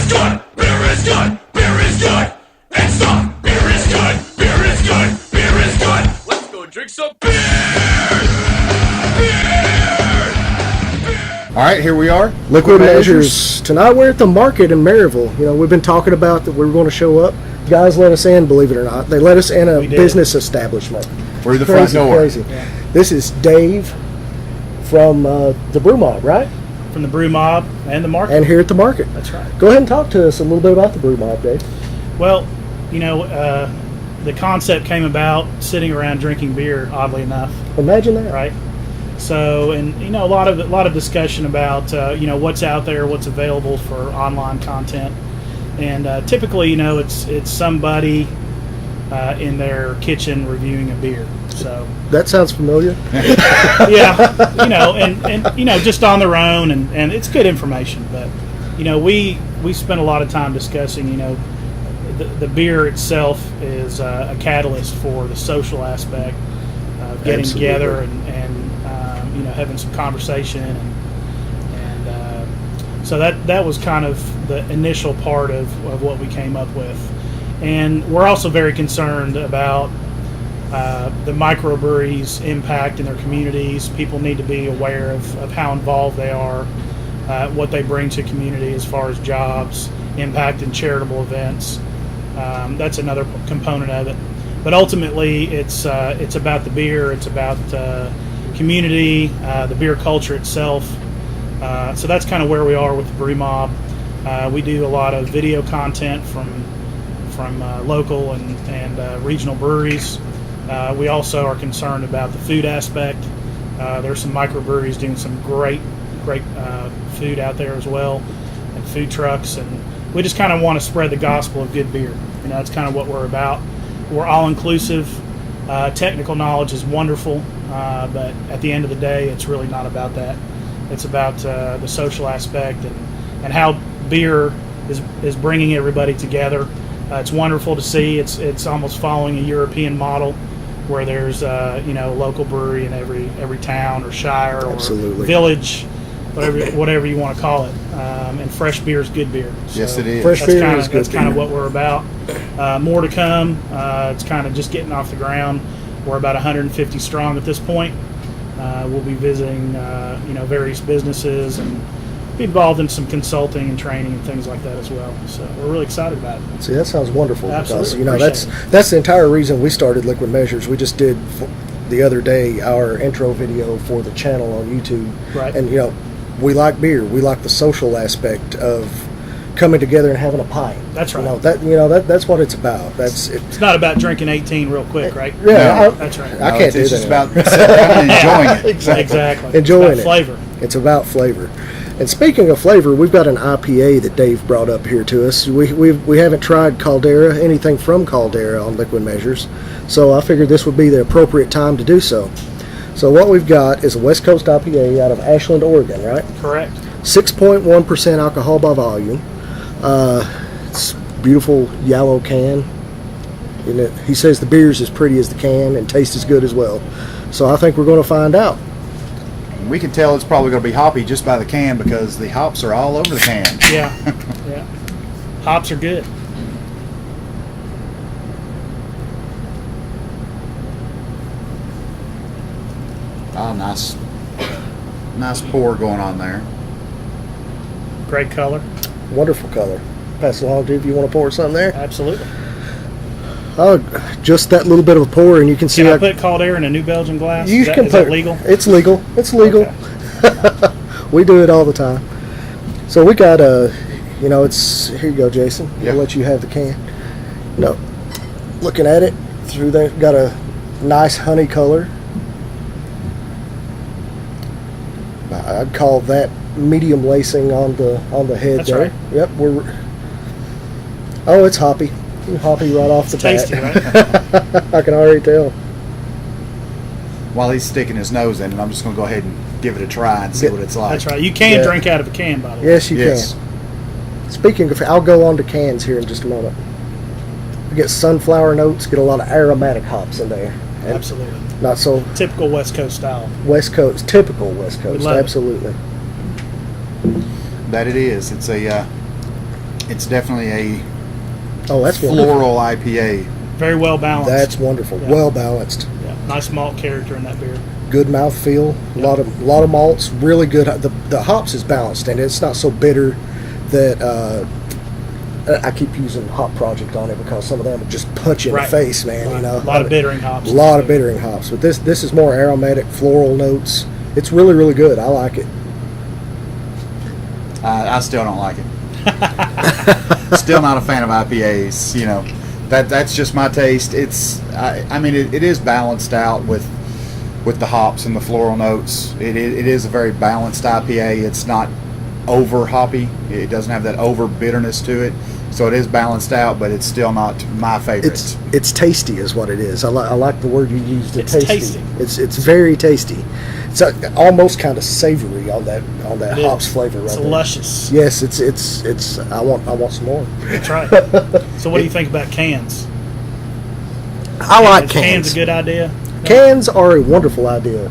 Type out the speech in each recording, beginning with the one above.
good, beer is good, beer is good. And stop, beer is good, beer is good, beer is good. Let's go drink some beer. All right, here we are. Liquid Measures. Tonight we're at the market in Maryville. You know, we've been talking about that we were going to show up. The guys let us in, believe it or not. They let us in a business establishment. Through the front door. Crazy. Yeah. This is Dave from the Brew Mob, right? From the Brew Mob and the market. And here at the market. That's right. Go ahead and talk to us a little bit about the Brew Mob, Dave. Well, you know, the concept came about sitting around drinking beer, oddly enough. Imagine that. Right? So, and you know, a lot of discussion about you know, what's out there, what's available for online content, and typically, you know, it's somebody in their kitchen reviewing a beer. So that sounds familiar. Yeah, you know, and you know, just on their own, and it's good information. But you know, we spent a lot of time discussing, you know, the beer itself is a catalyst for the social aspect of getting together and you know, having some conversation, and so that was kind of the initial part of what we came up with. And we're also very concerned about the microbreweries' impact in their communities. People need to be aware of how involved they are, what they bring to community as far as jobs, impact in charitable events. That's another component of it. But ultimately, it's about the beer. It's about community, the beer culture itself. So that's kind of where we are with the Brew Mob. We do a lot of video content from local and regional breweries. We also are concerned about the food aspect. There's some microbreweries doing some great food out there as well, and food trucks, and we just kind of want to spread the gospel of good beer. You know, that's kind of what we're about. We're all inclusive. Technical knowledge is wonderful, but at the end of the day, it's really not about that. It's about the social aspect and how beer is bringing everybody together. It's wonderful to see. It's almost following a European model, where there's you know, a local brewery in every town or shire or village, whatever you want to call it. And fresh beer is good beer. So yes, it is. Fresh beer is good. That's kind of what we're about. More to come. It's kind of just getting off the ground. We're about 150 strong at this point. We'll be visiting you know, various businesses and be involved in some consulting and training and things like that as well. So we're really excited about it. See, that sounds wonderful. Absolutely. Because, you know, that's the entire reason we started Liquid Measures. We just did the other day our intro video for the channel on YouTube. Right. And, you know, we like beer. We like the social aspect of coming together and having a pint. That's right. You know, that's what it's about. It's not about drinking 18 real quick, right? Yeah, that's right. I can't do that. It's just about enjoying it. Exactly. Enjoying it's about flavor. It's about flavor. And speaking of flavor, we've got an IPA that Dave brought up here to us. We haven't tried Caldera, anything from Caldera on Liquid Measures, so I figured this would be the appropriate time to do so. So what we've got is a West Coast IPA out of Ashland, Oregon, right? Correct. 6.1% alcohol by volume. It's beautiful yellow can. And he says the beer's as pretty as the can and tastes as good as well. So I think we're going to find out. We can tell it's probably going to be hoppy just by the can, because the hops are all over the can. Yeah, yeah. Hops are good. Oh, nice pour going on there. Great color. Wonderful color. Pass it along to you if you want to pour something there. Absolutely. Oh, just that little bit of a pour, and you can see. Can I put Caldera in a New Belgian glass? Is that legal? It's legal. It's legal. Okay. We do it all the time. So we got you know, it's here. You go, Jason. Yep. I'll let you have the can. No, looking at it through there, got a nice honey color. I'd call that medium lacing on the head. That's there. right. Yep. Oh, it's hoppy. Hoppy right off the bat. Tasty, right? I can already tell. While he's sticking his nose in it, I'm just going to go ahead and give it a try and see what it's like. That's right. You can drink out of a can, by the way. Yes, you can. Speaking of, I'll go on to cans here in just a moment. We get sunflower notes, get a lot of aromatic hops in there. Absolutely. Not so typical West Coast style. West Coast, typical West Coast, absolutely. That it is. It's a It's definitely a Oh, that's wonderful. floral IPA. Very well balanced. That's wonderful. Yeah. Well balanced. Yeah, nice malt character in that beer. Good mouthfeel. A lot of malts. Really good. The hops is balanced, and it's not so bitter that I keep using Hop Project on it because some of them would just punch you in Right. the face, man. Right. You know, A lot of bittering hops. A lot of bittering hops, but this is more aromatic, floral notes. It's really, really good. I like it. I still don't like it. Still not a fan of IPAs. You know, that's just my taste. I mean, it is balanced out with the hops and the floral notes. It is a very balanced IPA. It's not over hoppy. It doesn't have that over bitterness to it. So it is balanced out, but it's still not my favorite. It's tasty, is what it is. I like the word you used. It's tasty. tasty. It's very tasty. It's almost kind of savory on that It hops is. flavor right It's there. luscious. Yes, it's. I want some more. That's right. So what do you think about cans? I like Is cans. a good idea? Cans are a wonderful idea.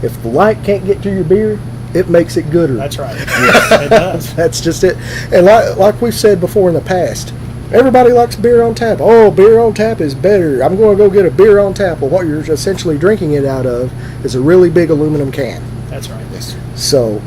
If the light can't get to your beer, it makes it gooder. That's right. It does. That's just it. And like we've said before in the past, everybody likes beer on tap. Oh, beer on tap is better. I'm going to go get a beer on tap. Well, what you're essentially drinking it out of is a really big aluminum can. That's right. Yes. So,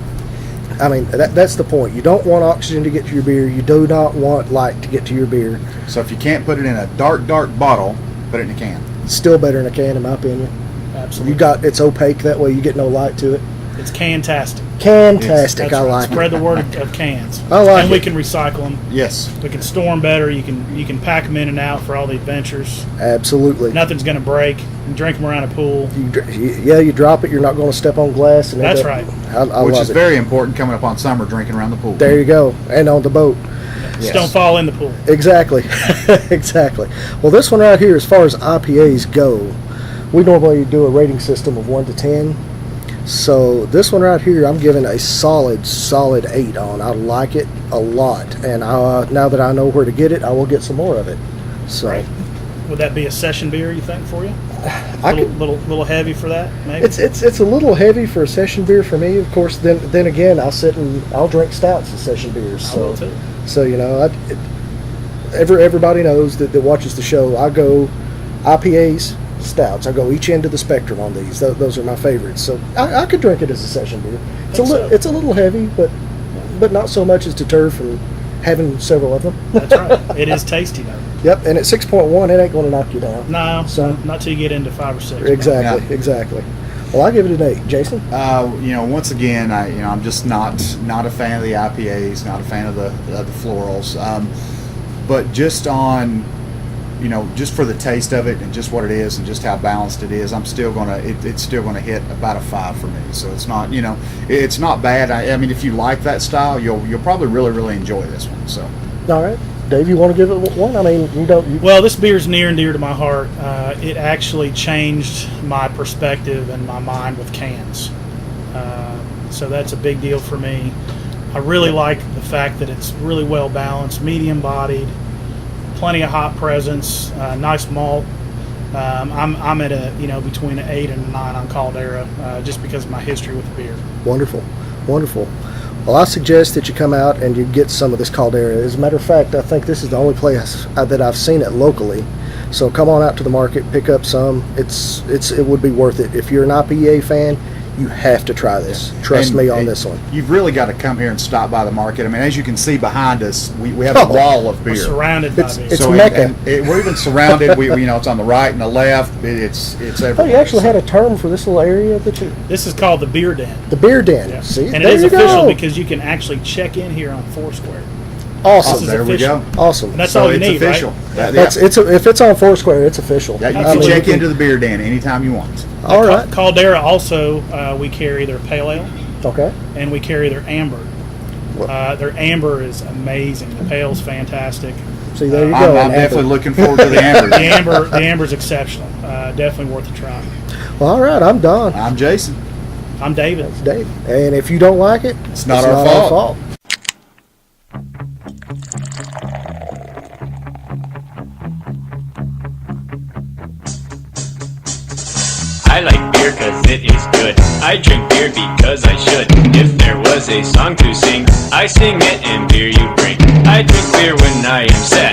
I mean, that's the point. You don't want oxygen to get to your beer. You do not want light to get to your beer. So if you can't put it in a dark bottle, put it in a can. Still better in a can, in my opinion. Absolutely. It's opaque. That way you get no light to it. It's cantastic. Fantastic. That's I right. like Spread it. the word of cans. I like and we it. can recycle them. Yes. We can store them better. You can pack them in and out for all the adventures. Absolutely. Nothing's going to break. You can drink them around a pool. You drop it. You're not going to step on glass. And That's end right. up, I Which love is it. very important coming up on summer, drinking around the pool. There you go. And on the boat. Just don't fall in the pool. Exactly. Exactly. Well, this one right here, as far as IPAs go, we normally do a rating system of 1 to 10. So this one right here, I'm giving a solid 8 on. I like it a lot. And now that I know where to get it, I will get some more of it. So Right. Would that be a session beer, you think, for you? I little, could, little heavy for that, maybe? it's a little heavy for a session beer for me. Of course, then again, I'll drink stouts as session beers. I will So too. So, you know, everybody knows that watches the show. I go IPAs, stouts. I go each end of the spectrum on these. Those are my favorites. So I could drink it as a session beer. It's a little heavy, but not so much as deter from having several of them. That's right. It is tasty, though. Yep, and at 6.1, it ain't going to knock you down. No, So- not till you get into 5 or 6. Exactly, Yeah. exactly. Well, I give it an 8. Jason? You know, once again, I'm just not a fan of the IPAs, not a fan of the florals. But just on, just for the taste of it and just what it is and just how balanced it is, it's still gonna hit about a 5 for me. So it's not, it's not bad. I mean, if you like that style, you'll probably really, really enjoy this one. So. All right. Dave, you want to give it 1? I mean, you don't. Well, this beer's near and dear to my heart. It actually changed my perspective and my mind with cans. So that's a big deal for me. I really like the fact that it's really well balanced, medium bodied, plenty of hop presence, nice malt. I'm at between an 8 and a 9 on Caldera, just because of my history with the beer. Wonderful, wonderful. Well, I suggest that you come out and you get some of this Caldera. As a matter of fact, I think this is the only place that I've seen it locally. So come on out to the market, pick up some. It would be worth it. If you're an IPA fan, you have to try this. Trust me on this one. You've really got to come here and stop by the market. I mean, as you can see behind us, we have a wall of beer. We're surrounded by beer. It's So Mecca. we're even surrounded. It's on the right and the left. It's Oh, everywhere. you actually had a term for this little area that you, This is called the Beer Den. the beer den. Yeah. See, And it there is you official go. because you can actually check in here on Foursquare. Awesome. This is There we official. go. Awesome. And that's So all you it's need, official. right? If it's on Foursquare, it's official. Yeah, you I can mean, check into the beer den anytime you want. All right. Caldera also, we carry their pale ale Okay. and we carry their amber. Their amber is amazing. The pale's fantastic. See, there you go. I'm and definitely Amber. looking forward to the amber. The amber's exceptional. Definitely worth a try. Well, all right, I'm Don. I'm Jason. I'm David. It's Dave. And if you don't like it, It's not our fault. I like beer cause it is good. I drink beer because I should. If there was a song to sing, I sing it and beer you bring. I drink beer I am sad.